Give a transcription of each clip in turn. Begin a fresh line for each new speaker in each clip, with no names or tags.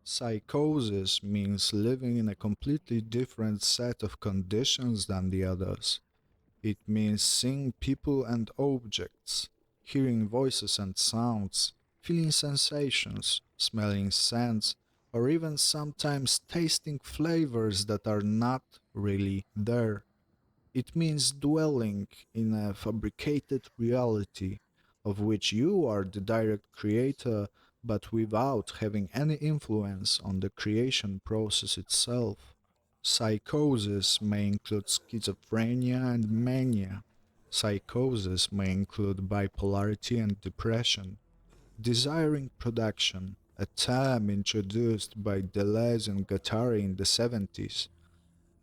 Psychosis means living in a completely different set of conditions than the others. It means seeing people and objects, hearing voices and sounds, feeling sensations, smelling scents, or even sometimes tasting flavors that are not really there. It means dwelling in a fabricated reality of which you are the direct creator but without having any influence on the creation process itself. Psychosis may include schizophrenia and mania. Psychosis may include bipolarity and depression. Desiring production, a term introduced by Deleuze and Guattari in the 70s.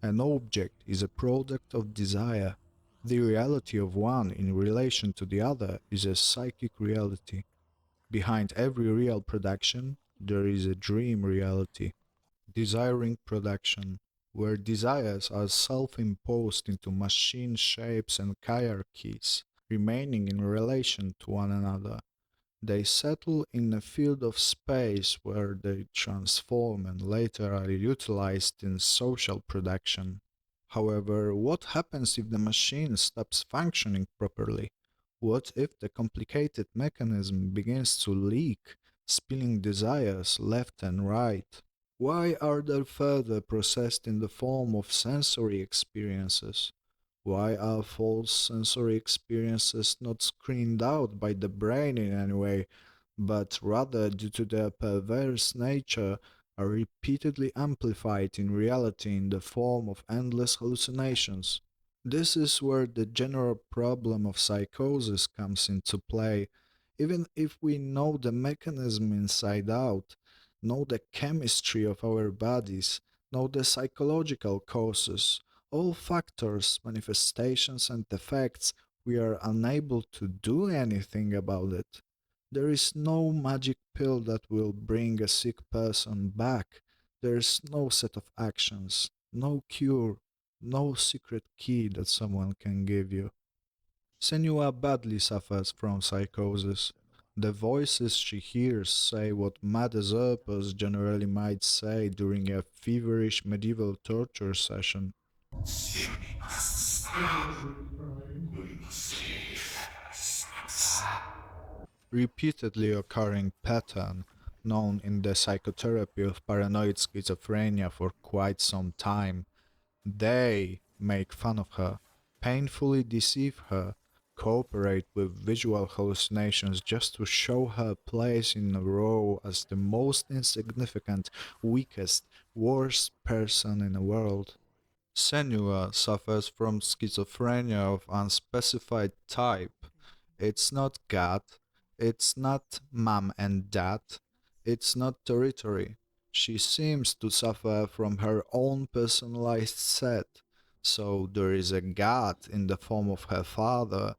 An object is a product of desire. The reality of one in relation to the other is a psychic reality. Behind every real production, there is a dream reality. Desiring production, where desires are self-imposed into machine shapes and hierarchies, remaining in relation to one another. They settle in a field of space where they transform and later are utilized in social production. However, what happens if the machine stops functioning properly? What if the complicated mechanism begins to leak, spilling desires left and right? Why are they further processed in the form of sensory experiences? Why are false sensory experiences not screened out by the brain in any way, but rather, due to their perverse nature, are repeatedly amplified in reality in the form of endless hallucinations? This is where the general problem of psychosis comes into play. Even if we know the mechanism inside out, know the chemistry of our bodies, know the psychological causes, all factors, manifestations, and effects, we are unable to do anything about it. There is no magic pill that will bring a sick person back. There is no set of actions, no cure, no secret key that someone can give you. Senua badly suffers from psychosis. The voices she hears say what mad usurpers generally might say during a feverish medieval torture session. Repeatedly occurring pattern known in the psychotherapy of paranoid schizophrenia for quite some time. They make fun of her, painfully deceive her, cooperate with visual hallucinations just to show her place in a row as the most insignificant, weakest, worst person in the world. Senua suffers from schizophrenia of unspecified type. It's not God, it's not mom and dad, it's not territory. She seems to suffer from her own personalized set. So there is a God in the form of her father,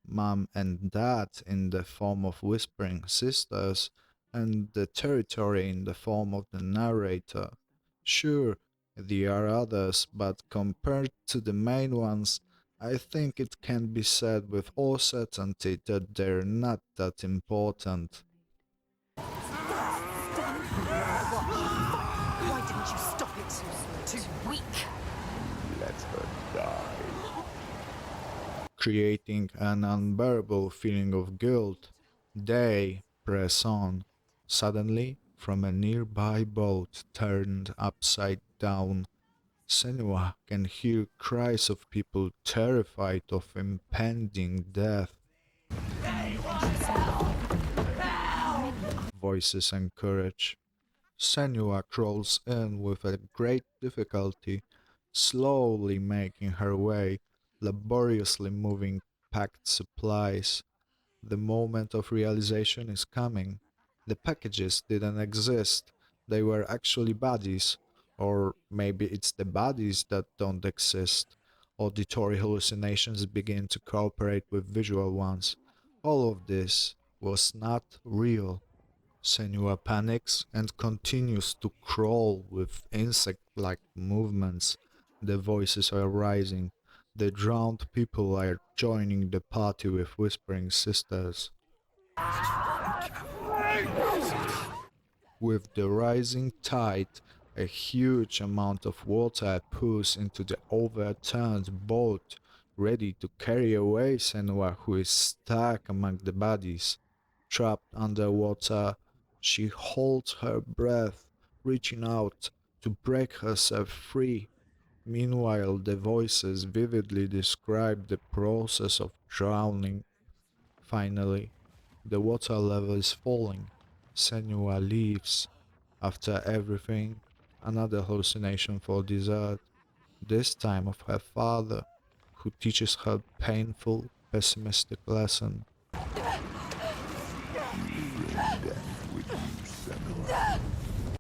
mom and dad in the form of whispering sisters, and the territory in the form of the narrator. Sure, there are others, but compared to the main ones, I think it can be said with all certainty that they're not that important.
Why didn't you stop it? Too weak.
Let her die.
Creating an unbearable feeling of guilt, they press on. Suddenly, from a nearby boat turned upside down, Senua can hear cries of people terrified of impending death. Voices encourage. Senua crawls in with a great difficulty, slowly making her way, laboriously moving packed supplies. The moment of realization is coming. The packages didn't exist, they were actually bodies. Or maybe it's the bodies that don't exist. Auditory hallucinations begin to cooperate with visual ones. All of this was not real. Senua panics and continues to crawl with insect-like movements. The voices are rising. The drowned people are joining the party with whispering sisters. With the rising tide, a huge amount of water pours into the overturned boat, ready to carry away Senua, who is stuck among the bodies. Trapped underwater, she holds her breath, reaching out to break herself free. Meanwhile, the voices vividly describe the process of drowning. Finally, the water level is falling. Senua leaves. After everything, another hallucination for dessert, this time of her father, who teaches her painful, pessimistic lesson.
Death with you, Senua.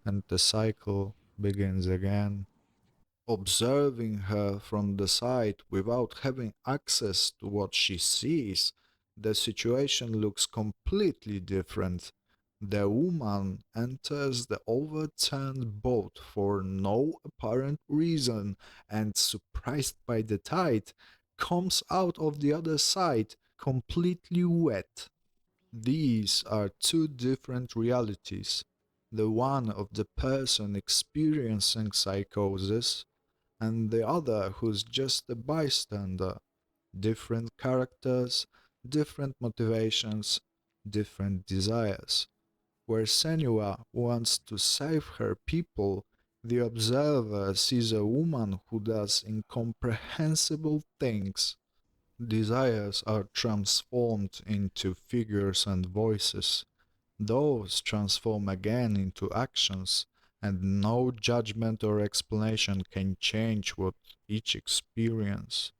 And the cycle begins again. Observing her from the side without having access to what she sees, the situation looks completely different. The woman enters the overturned boat for no apparent reason and, surprised by the tide, comes out of the other side completely wet. These are two different realities. The one of the person experiencing psychosis and the other who's just a bystander. Different characters, different motivations, different desires. Where Senua wants to save her people, the observer sees a woman who does incomprehensible things. Desires are transformed into figures and voices. Those transform again into actions, and no judgment or explanation can change what each experience.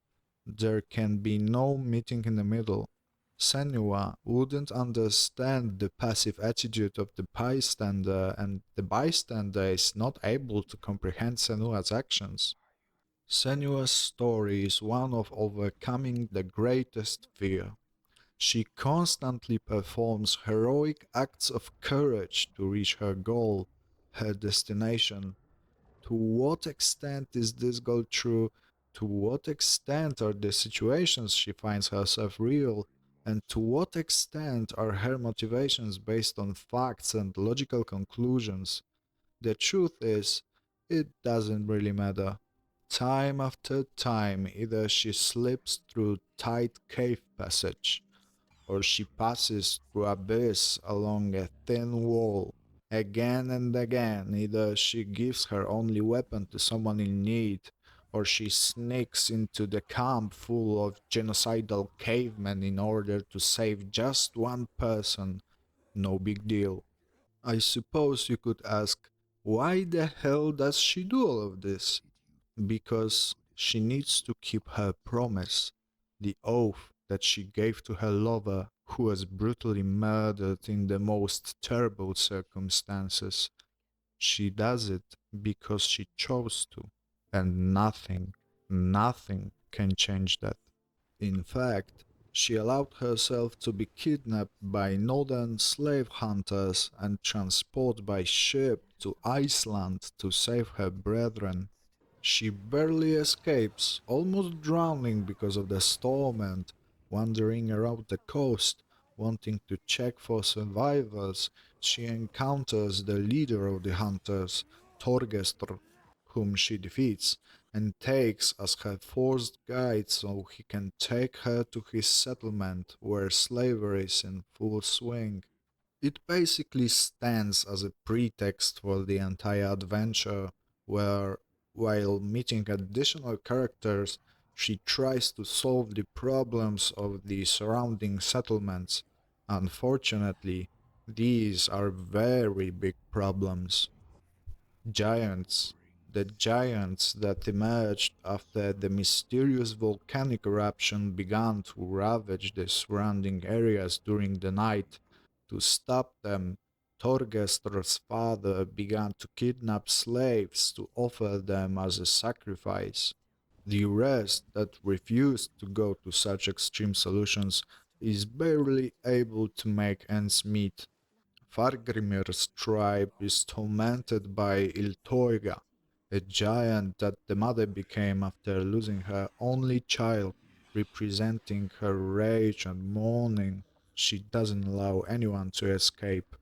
There can be no meeting in the middle. Senua wouldn't understand the passive attitude of the bystander, and the bystander is not able to comprehend Senua's actions. Senua's story is one of overcoming the greatest fear. She constantly performs heroic acts of courage to reach her goal, her destination. To what extent is this goal true? To what extent are the situations she finds herself real? And to what extent are her motivations based on facts and logical conclusions? The truth is, it doesn't really matter. Time after time, either she slips through tight cave passage, or she passes through abyss along a thin wall. Again and again, either she gives her only weapon to someone in need, or she sneaks into the camp full of genocidal cavemen in order to save just one person. No big deal. I suppose you could ask, why the hell does she do all of this? Because she needs to keep her promise, the oath that she gave to her lover, who was brutally murdered in the most terrible circumstances. She does it because she chose to, and nothing can change that. In fact, she allowed herself to be kidnapped by northern slave hunters and transported by ship to Iceland to save her brethren. She barely escapes, almost drowning because of the storm, and wandering around the coast, wanting to check for survivors. She encounters the leader of the hunters, Thorgestr, whom she defeats, and takes as her forced guide so he can take her to his settlement where slavery is in full swing. It basically stands as a pretext for the entire adventure, where, while meeting additional characters, she tries to solve the problems of the surrounding settlements. Unfortunately, these are very big problems. Giants. The giants that emerged after the mysterious volcanic eruption began to ravage the surrounding areas during the night. To stop them, Thorgestr's father began to kidnap slaves to offer them as a sacrifice. The rest that refused to go to such extreme solutions is barely able to make ends meet. Fargrimir's tribe is tormented by Iltoiga, a giant that the mother became after losing her only child, representing her rage and mourning. She doesn't allow anyone to escape.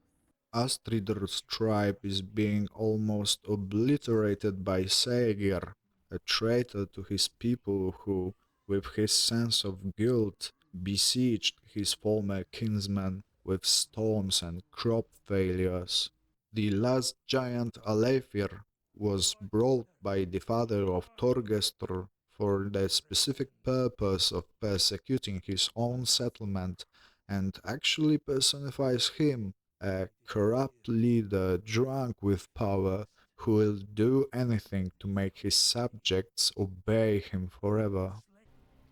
Astrid's tribe is being almost obliterated by Saegir, a traitor to his people who, with his sense of guilt, besieged his former kinsmen with storms and crop failures. The last giant Aleifir was brought by the father of Torgestr for the specific purpose of persecuting his own settlement and actually personifies him, a corrupt leader drunk with power who will do anything to make his subjects obey him forever.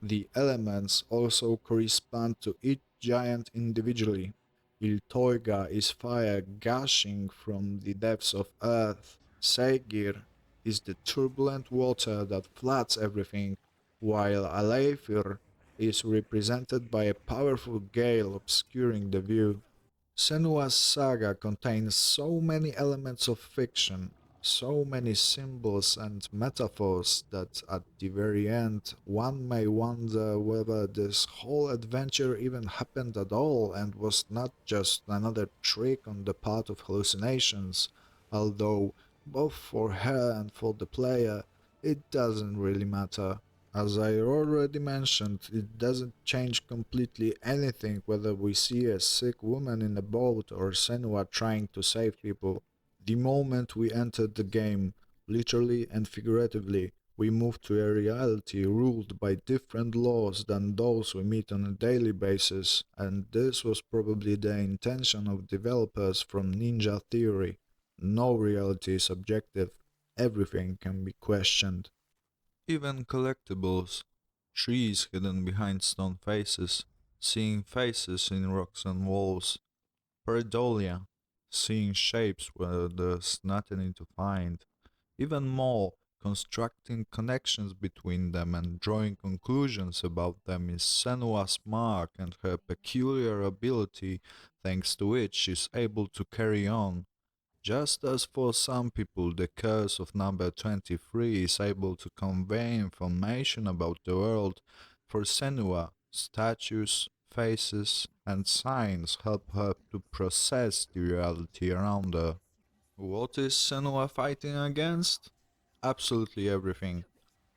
The elements also correspond to each giant individually. Iltoiga is fire gushing from the depths of earth. Saegir is the turbulent water that floods everything, while Aleifir is represented by a powerful gale obscuring the view. Senua's saga contains so many elements of fiction, so many symbols and metaphors that at the very end one may wonder whether this whole adventure even happened at all and was not just another trick on the part of hallucinations, although both for her and for the player it doesn't really matter. As I already mentioned, it doesn't change completely anything whether we see a sick woman in a boat or Senua trying to save people. The moment we enter the game, literally and figuratively, we move to a reality ruled by different laws than those we meet on a daily basis, and this was probably the intention of developers from Ninja Theory. No reality is objective, everything can be questioned. Even collectibles, trees hidden behind stone faces, seeing faces in rocks and walls, pareidolia, seeing shapes where there's nothing to find, even more, constructing connections between them and drawing conclusions about them is Senua's mark and her peculiar ability thanks to which she's able to carry on. Just as for some people the curse of number 23 is able to convey information about the world, for Senua, statues, faces, and signs help her to process the reality around her. What is Senua fighting against? Absolutely everything.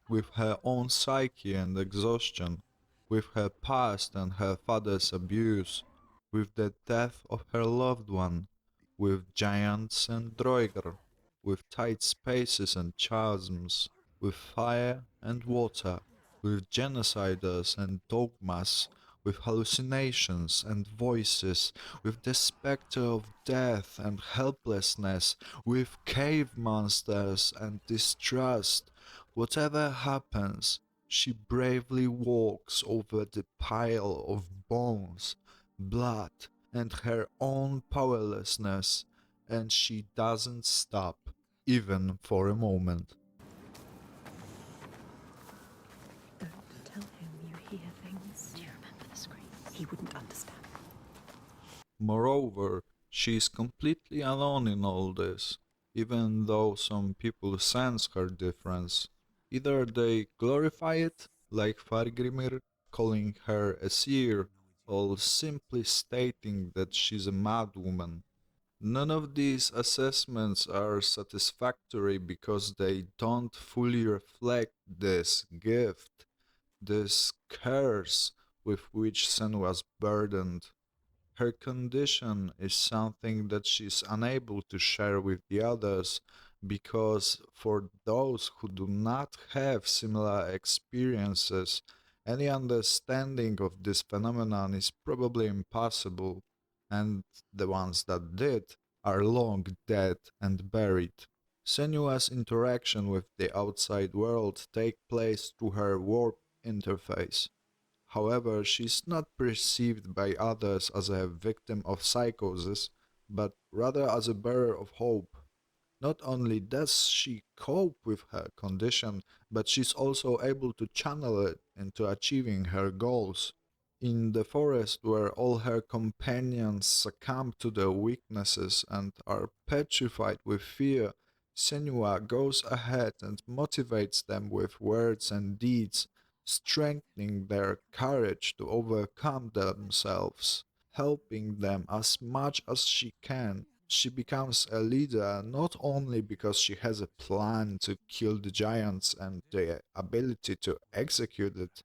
With her own psyche and exhaustion, with her past and her father's abuse, with the death of her loved one, with giants and Droiger, with tight spaces and chasms, with fire and water, with genociders and dogmas, with hallucinations and voices, with the spectre of death and helplessness, with cave monsters and distrust. Whatever happens, she bravely walks over the pile of bones, blood, and her own powerlessness, and she doesn't stop, even for a moment.
Don't tell him you hear things. Do you remember the screams? He wouldn't understand.
Moreover, she is completely alone in all this, even though some people sense her difference. Either they glorify it, like Fargrimir calling her a seer, or simply stating that she's a madwoman. None of these assessments are satisfactory because they don't fully reflect this gift, this curse with which Sen was burdened. Her condition is something that she's unable to share with the others because for those who do not have similar experiences, any understanding of this phenomenon is probably impossible, and the ones that did are long dead and buried. Senua's interaction with the outside world take place through her warp interface. However, she is not perceived by others as a victim of psychosis, but rather as a bearer of hope. Not only does she cope with her condition, but she's also able to channel it into achieving her goals. In the forest where all her companions succumb to their weaknesses and are petrified with fear, Senua goes ahead and motivates them with words and deeds, strengthening their courage to overcome themselves, helping them as much as she can. She becomes a leader not only because she has a plan to kill the giants and the ability to execute it,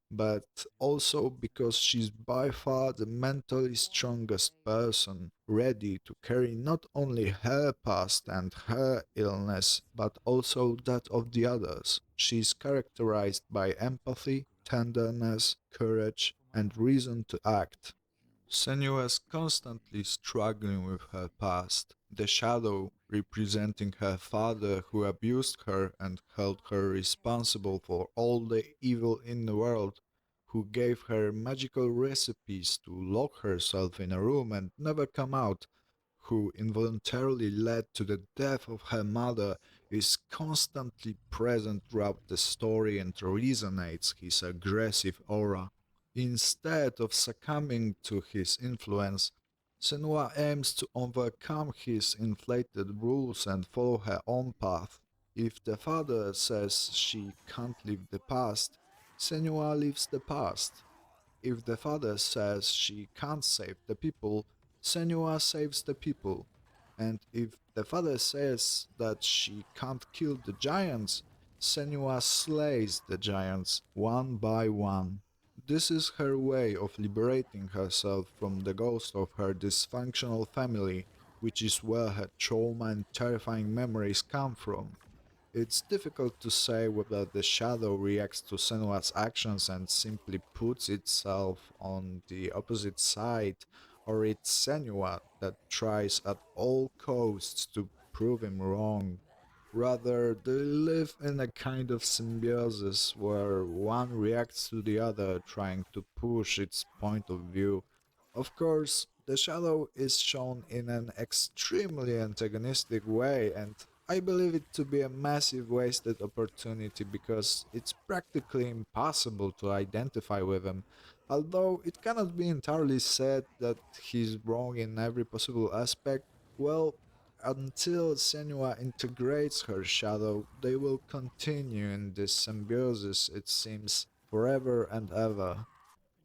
but also because she's by far the mentally strongest person, ready to carry not only her past and her illness, but also that of the others. She's characterized by empathy, tenderness, courage, and reason to act. Senua is constantly struggling with her past, the shadow representing her father who abused her and held her responsible for all the evil in the world, who gave her magical recipes to lock herself in a room and never come out, who involuntarily led to the death of her mother, is constantly present throughout the story and resonates his aggressive aura. Instead of succumbing to his influence, Senua aims to overcome his inflated rules and follow her own path. If the father says she can't leave the past, Senua leaves the past. If the father says she can't save the people, Senua saves the people. And if the father says that she can't kill the giants, Senua slays the giants one by one. This is her way of liberating herself from the ghost of her dysfunctional family, which is where her trauma and terrifying memories come from. It's difficult to say whether the shadow reacts to Senua's actions and simply puts itself on the opposite side, or it's Senua that tries at all costs to prove him wrong. Rather, they live in a kind of symbiosis where one reacts to the other, trying to push its point of view. Of course, the shadow is shown in an extremely antagonistic way, and I believe it to be a massive wasted opportunity because it's practically impossible to identify with him. Although it cannot be entirely said that he's wrong in every possible aspect, well, until Senua integrates her shadow, they will continue in this symbiosis, it seems, forever and ever.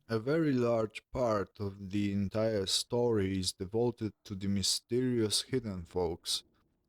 A very large part of the entire story is devoted to the mysterious hidden folks,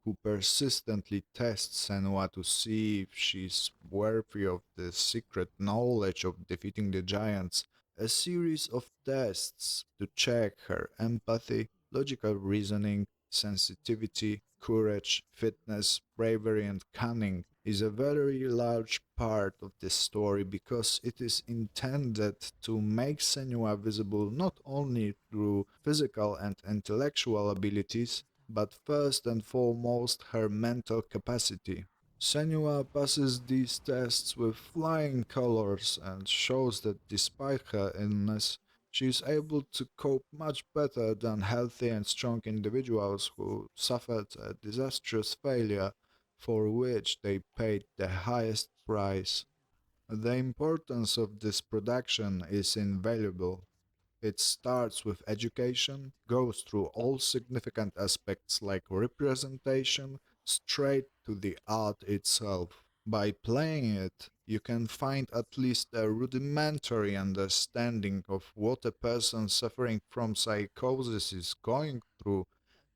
who persistently test Senua to see if she's worthy of the secret knowledge of defeating the giants. A series of tests to check her empathy, logical reasoning, sensitivity, courage, fitness, bravery, and cunning is a very large part of this story because it is intended to make Senua visible not only through physical and intellectual abilities, but first and foremost her mental capacity. Senua passes these tests with flying colors and shows that despite her illness, she is able to cope much better than healthy and strong individuals who suffered a disastrous failure for which they paid the highest price. The importance of this production is invaluable. It starts with education, goes through all significant aspects like representation, straight to the art itself. By playing it, you can find at least a rudimentary understanding of what a person suffering from psychosis is going through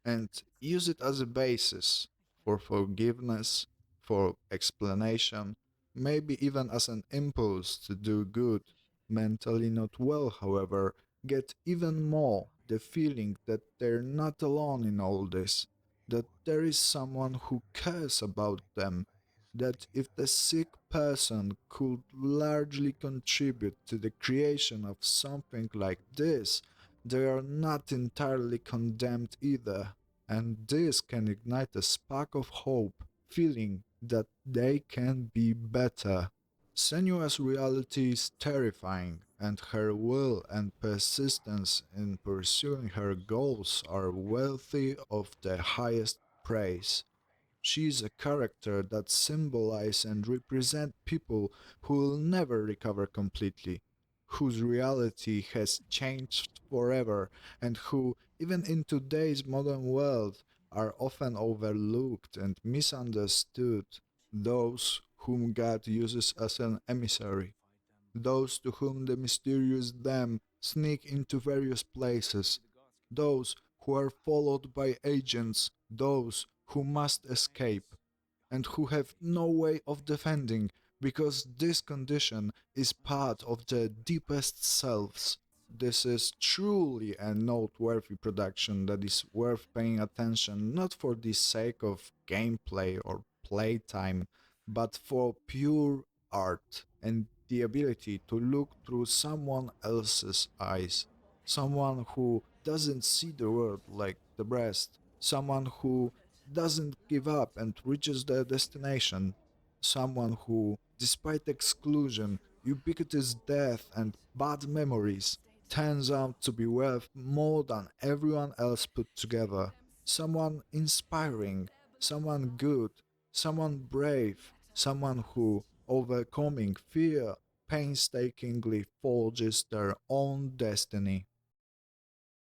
and use it as a basis for forgiveness, for explanation, maybe even as an impulse to do good. Mentally not well, however, get even more the feeling that they're not alone in all this, that there is someone who cares about them, that if the sick person could largely contribute to the creation of something like this, they are not entirely condemned either, and this can ignite a spark of hope, feeling that they can be better. Senua's reality is terrifying, and her will and persistence in pursuing her goals are worthy of the highest praise. She is a character that symbolize and represent people who will never recover completely, whose reality has changed forever, and who, even in today's modern world, are often overlooked and misunderstood. Those whom God uses as an emissary, those to whom the mysterious them sneak into various places, those who are followed by agents, those who must escape, and who have no way of defending because this condition is part of their deepest selves. This is truly a noteworthy production that is worth paying attention not for the sake of gameplay or playtime, but for pure art and the ability to look through someone else's eyes. Someone who doesn't see the world like the rest, someone who doesn't give up and reaches their destination, someone who, despite exclusion, ubiquitous death, and bad memories, turns out to be worth more than everyone else put together, someone inspiring, someone good, someone brave, someone who, overcoming fear, painstakingly forges their own destiny.